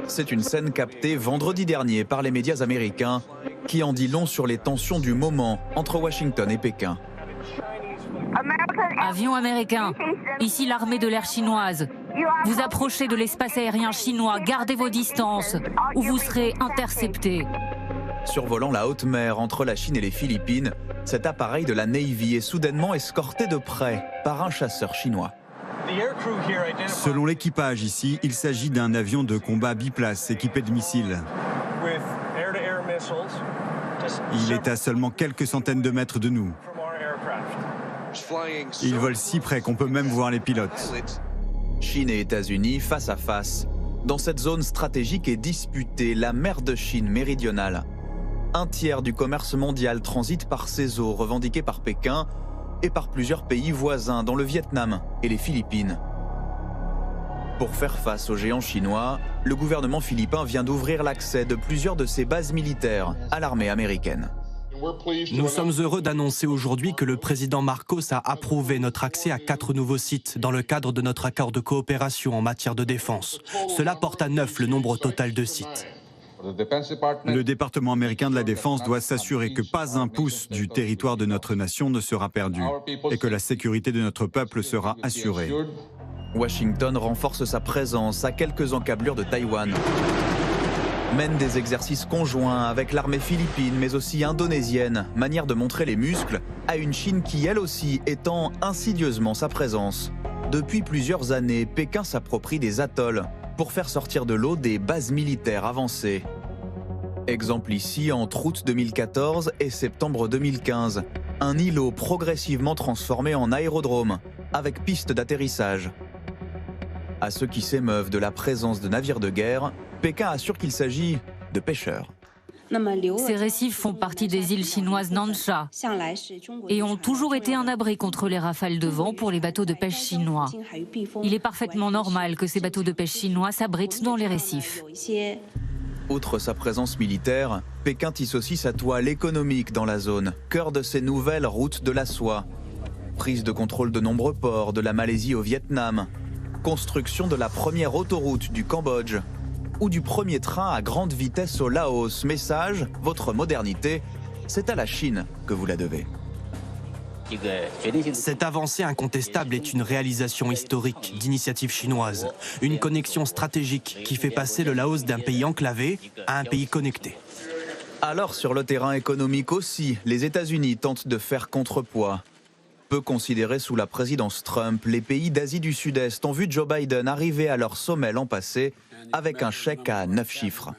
C'est une scène captée vendredi dernier par les médias américains qui en dit long sur les tensions du moment entre Washington et Pékin. Avion américain, ici l'armée de l'air chinoise. Vous approchez de l'espace aérien chinois, gardez vos distances ou vous serez interceptés. Survolant la haute mer entre la Chine et les Philippines, cet appareil de la Navy est soudainement escorté de près par un chasseur chinois. Selon l'équipage ici, il s'agit d'un avion de combat biplace équipé de missiles. Il est à seulement quelques centaines de mètres de nous. Il vole si près qu'on peut même voir les pilotes. Chine et États-Unis face à face. Dans cette zone stratégique est disputée la mer de Chine méridionale. Un tiers du commerce mondial transite par ces eaux revendiquées par Pékin et par plusieurs pays voisins, dont le Vietnam et les Philippines. Pour faire face aux géants chinois, le gouvernement philippin vient d'ouvrir l'accès de plusieurs de ses bases militaires à l'armée américaine. Nous sommes heureux d'annoncer aujourd'hui que le président Marcos a approuvé notre accès à 4 nouveaux sites dans le cadre de notre accord de coopération en matière de défense. Cela porte à 9 le nombre total de sites. Le département américain de la Défense doit s'assurer que pas un pouce du territoire de notre nation ne sera perdu et que la sécurité de notre peuple sera assurée. Washington renforce sa présence à quelques encablures de Taïwan. Mène des exercices conjoints avec l'armée philippine mais aussi indonésienne, manière de montrer les muscles à une Chine qui elle aussi étend insidieusement sa présence. Depuis plusieurs années, Pékin s'approprie des atolls pour faire sortir de l'eau des bases militaires avancées. Exemple ici entre août 2014 et septembre 2015, un îlot progressivement transformé en aérodrome avec piste d'atterrissage. À ceux qui s'émeuvent de la présence de navires de guerre, Pékin assure qu'il s'agit de pêcheurs. Ces récifs font partie des îles chinoises Nansha et ont toujours été un abri contre les rafales de vent pour les bateaux de pêche chinois. Il est parfaitement normal que ces bateaux de pêche chinois s'abritent dans les récifs. Outre sa présence militaire, Pékin tisse aussi sa toile économique dans la zone, cœur de ses nouvelles routes de la soie. Prise de contrôle de nombreux ports, de la Malaisie au Vietnam, construction de la première autoroute du Cambodge ou du premier train à grande vitesse au Laos. Message, votre modernité, c'est à la Chine que vous la devez. Cette avancée incontestable est une réalisation historique d'initiative chinoise, une connexion stratégique qui fait passer le Laos d'un pays enclavé à un pays connecté. Alors sur le terrain économique aussi, les États-Unis tentent de faire contrepoids. Peu considérés sous la présidence Trump, les pays d'Asie du Sud-Est ont vu Joe Biden arriver à leur sommet l'an passé avec un chèque à 9 chiffres.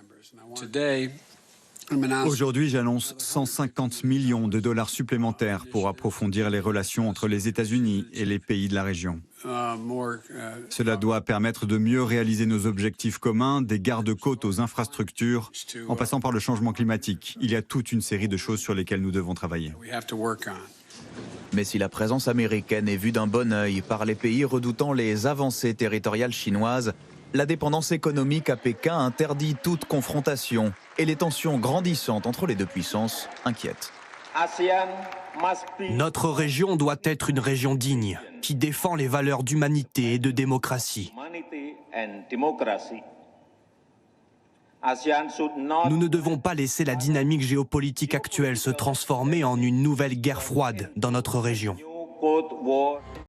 Aujourd'hui, j'annonce 150 millions de dollars supplémentaires pour approfondir les relations entre les États-Unis et les pays de la région. Cela doit permettre de mieux réaliser nos objectifs communs, des garde-côtes aux infrastructures, en passant par le changement climatique. Il y a toute une série de choses sur lesquelles nous devons travailler. Mais si la présence américaine est vue d'un bon œil par les pays redoutant les avancées territoriales chinoises, la dépendance économique à Pékin interdit toute confrontation et les tensions grandissantes entre les deux puissances inquiètent. Notre région doit être une région digne, qui défend les valeurs d'humanité et de démocratie. Nous ne devons pas laisser la dynamique géopolitique actuelle se transformer en une nouvelle guerre froide dans notre région.